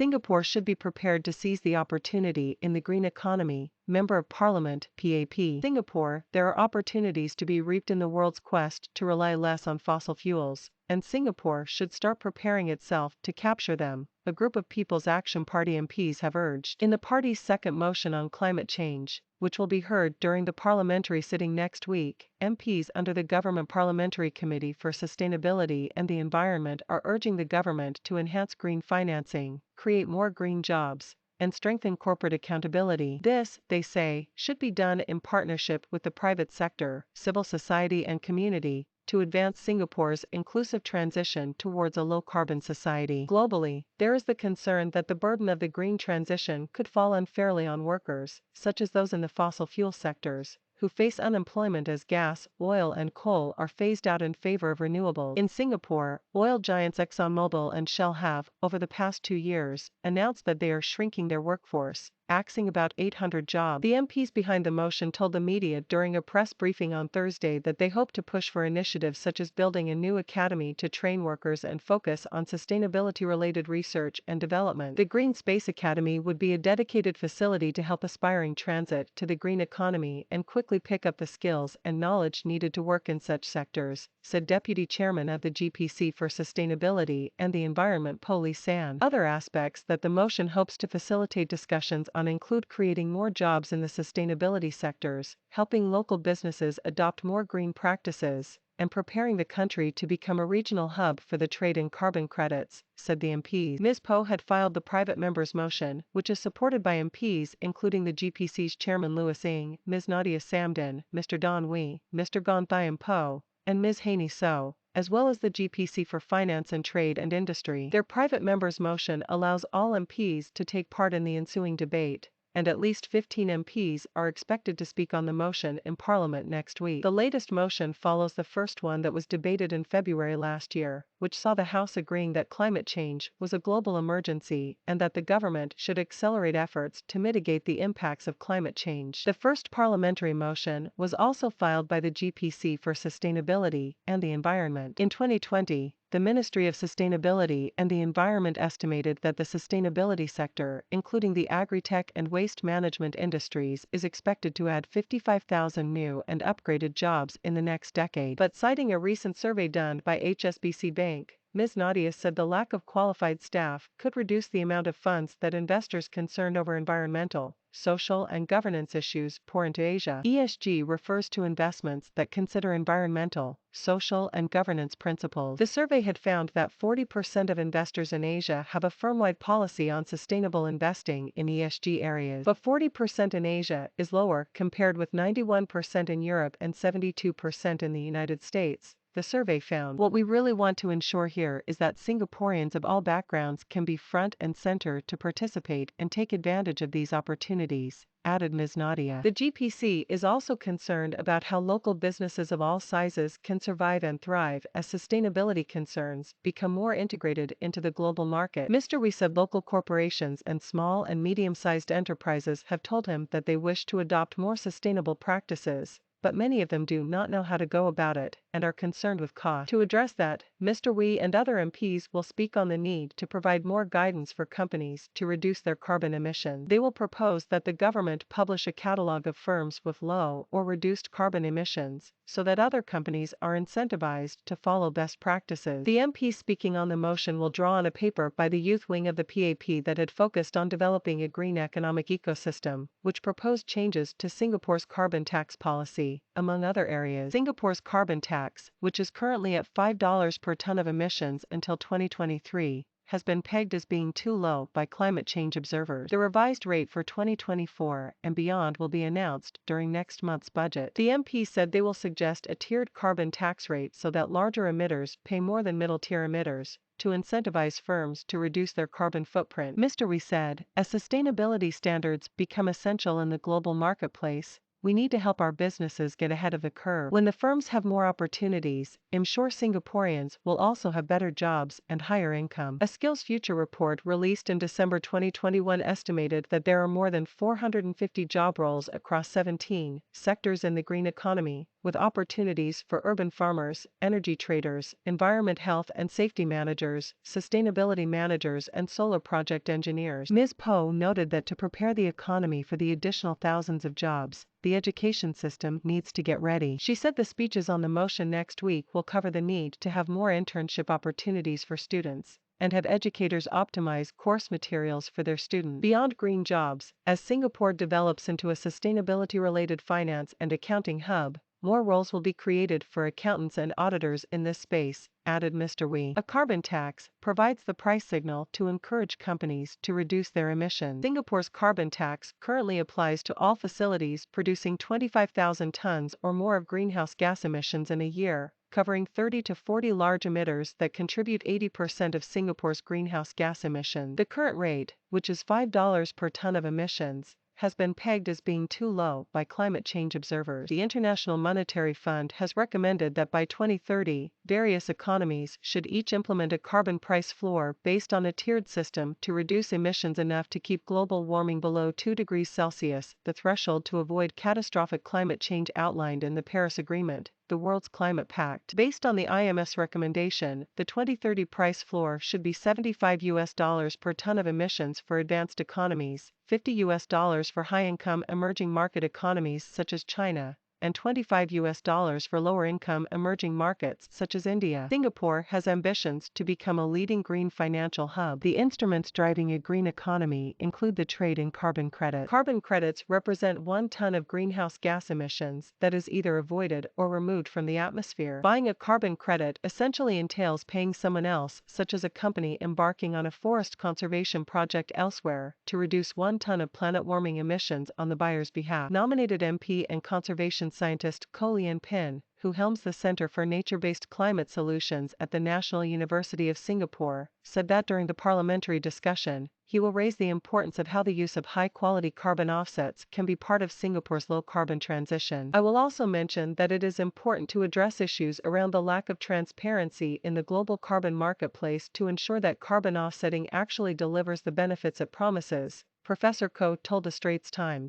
Singapore should be prepared to seize the opportunity in the green economy. Member of Parliament PAP. Singapore, there are opportunities to be reaped in the world's quest to rely less on fossil fuels, and Singapore should start preparing itself to capture them, a group of People's Action Party MPs have urged. In the party's second motion on climate change, which will be heard during the parliamentary sitting next week, MPs under the Government Parliamentary Committee for Sustainability and the Environment are urging the government to enhance green financing, create more green jobs, and strengthen corporate accountability. This, they say, should be done in partnership with the private sector, civil society and community, to advance Singapore's inclusive transition towards a low-carbon society. Globally, there is the concern that the burden of the green transition could fall unfairly on workers, such as those in the fossil fuel sectors, who face unemployment as gas, oil and coal are phased out in favor of renewables. In Singapore, oil giants ExxonMobil and Shell have, over the past 2 years, announced that they are shrinking their workforce, axing about 800 jobs. The MPs behind the motion told the media during a press briefing on Thursday that they hope to push for initiatives such as building a new academy to train workers and focus on sustainability-related research and development. The Green Space Academy would be a dedicated facility to help aspiring transit to the green economy and quickly pick up the skills and knowledge needed to work in such sectors, said Deputy Chairman of the GPC for Sustainability and the Environment Poh Li San. Other aspects that the motion hopes to facilitate discussions on include creating more jobs in the sustainability sectors, helping local businesses adopt more green practices, and preparing the country to become a regional hub for the trade in carbon credits, said the MPs. Ms Poh had filed the private member's motion, which is supported by MPs including the GPC's Chairman Louis Ng, Ms Nadia Samden, Mr Don Wee, Mr Gon Thiam Poh, and Ms Haney So, as well as the GPC for Finance and Trade and Industry. Their private member's motion allows all MPs to take part in the ensuing debate, and at least 15 MPs are expected to speak on the motion in Parliament next week. The latest motion follows the first one that was debated in February last year, which saw the House agreeing that climate change was a global emergency and that the government should accelerate efforts to mitigate the impacts of climate change. The first parliamentary motion was also filed by the GPC for Sustainability and the Environment. In 2020, the Ministry of Sustainability and the Environment estimated that the sustainability sector, including the agri-tech and waste management industries, is expected to add 55,000 new and upgraded jobs in the next decade. But citing a recent survey done by HSBC Bank, Ms Nadia said the lack of qualified staff could reduce the amount of funds that investors concerned over environmental, social and governance issues pour into Asia. ESG refers to investments that consider environmental, social and governance principles. The survey had found that 40% of investors in Asia have a firm-wide policy on sustainable investing in ESG areas, but 40% in Asia is lower compared with 91% in Europe and 72% in the United States. The survey found. What we really want to ensure here is that Singaporeans of all backgrounds can be front and center to participate and take advantage of these opportunities, added Ms Nadia. The GPC is also concerned about how local businesses of all sizes can survive and thrive as sustainability concerns become more integrated into the global market. Mr. Wee said local corporations and small and medium-sized enterprises have told him that they wish to adopt more sustainable practices, but many of them do not know how to go about it and are concerned with cost. To address that, Mr. Wee and other MPs will speak on the need to provide more guidance for companies to reduce their carbon emissions. They will propose that the government publish a catalogue of firms with low or reduced carbon emissions, so that other companies are incentivized to follow best practices. The MPs speaking on the motion will draw on a paper by the youth wing of the PAP that had focused on developing a green economic ecosystem, which proposed changes to Singapore's carbon tax policy, among other areas. Singapore's carbon tax, which is currently at $5 per ton of emissions until 2023, has been pegged as being too low by climate change observers. The revised rate for 2024 and beyond will be announced during next month's budget. The MP said they will suggest a tiered carbon tax rate so that larger emitters pay more than middle-tier emitters, to incentivize firms to reduce their carbon footprint. Mr. Wee said, as sustainability standards become essential in the global marketplace, we need to help our businesses get ahead of the curve. When the firms have more opportunities, I'm sure Singaporeans will also have better jobs and higher income. A Skills Future report released in December 2021 estimated that there are more than 450 job roles across 17 sectors in the green economy, with opportunities for urban farmers, energy traders, environment health and safety managers, sustainability managers and solar project engineers. Ms. Poh noted that to prepare the economy for the additional thousands of jobs, the education system needs to get ready. She said the speeches on the motion next week will cover the need to have more internship opportunities for students and have educators optimize course materials for their students. Beyond green jobs, as Singapore develops into a sustainability-related finance and accounting hub, more roles will be created for accountants and auditors in this space, added Mr. Wee. A carbon tax provides the price signal to encourage companies to reduce their emissions. Singapore's carbon tax currently applies to all facilities producing 25,000 tons or more of greenhouse gas emissions in a year, covering 30 to 40 large emitters that contribute 80% of Singapore's greenhouse gas emissions. The current rate, which is $5 per ton of emissions, has been pegged as being too low by climate change observers. The International Monetary Fund has recommended that by 2030, various economies should each implement a carbon price floor based on a tiered system to reduce emissions enough to keep global warming below 2 degrees Celsius, the threshold to avoid catastrophic climate change outlined in the Paris Agreement, the world's climate pact. Based on the IMF's recommendation, the 2030 price floor should be $75 per ton of emissions for advanced economies, $50 for high-income emerging market economies such as China, and $25 for lower-income emerging markets such as India. Singapore has ambitions to become a leading green financial hub. The instruments driving a green economy include the trade in carbon credits. Carbon credits represent 1 ton of greenhouse gas emissions that is either avoided or removed from the atmosphere. Buying a carbon credit essentially entails paying someone else, such as a company embarking on a forest conservation project elsewhere, to reduce 1 ton of planet-warming emissions on the buyer's behalf. Nominated MP and conservation scientist Poh Li San, who helms the Center for Nature-Based Climate Solutions at the National University of Singapore, said that during the parliamentary discussion, he will raise the importance of how the use of high-quality carbon offsets can be part of Singapore's low-carbon transition. I will also mention that it is important to address issues around the lack of transparency in the global carbon marketplace to ensure that carbon offsetting actually delivers the benefits it promises, Professor Koh told the Straits Times.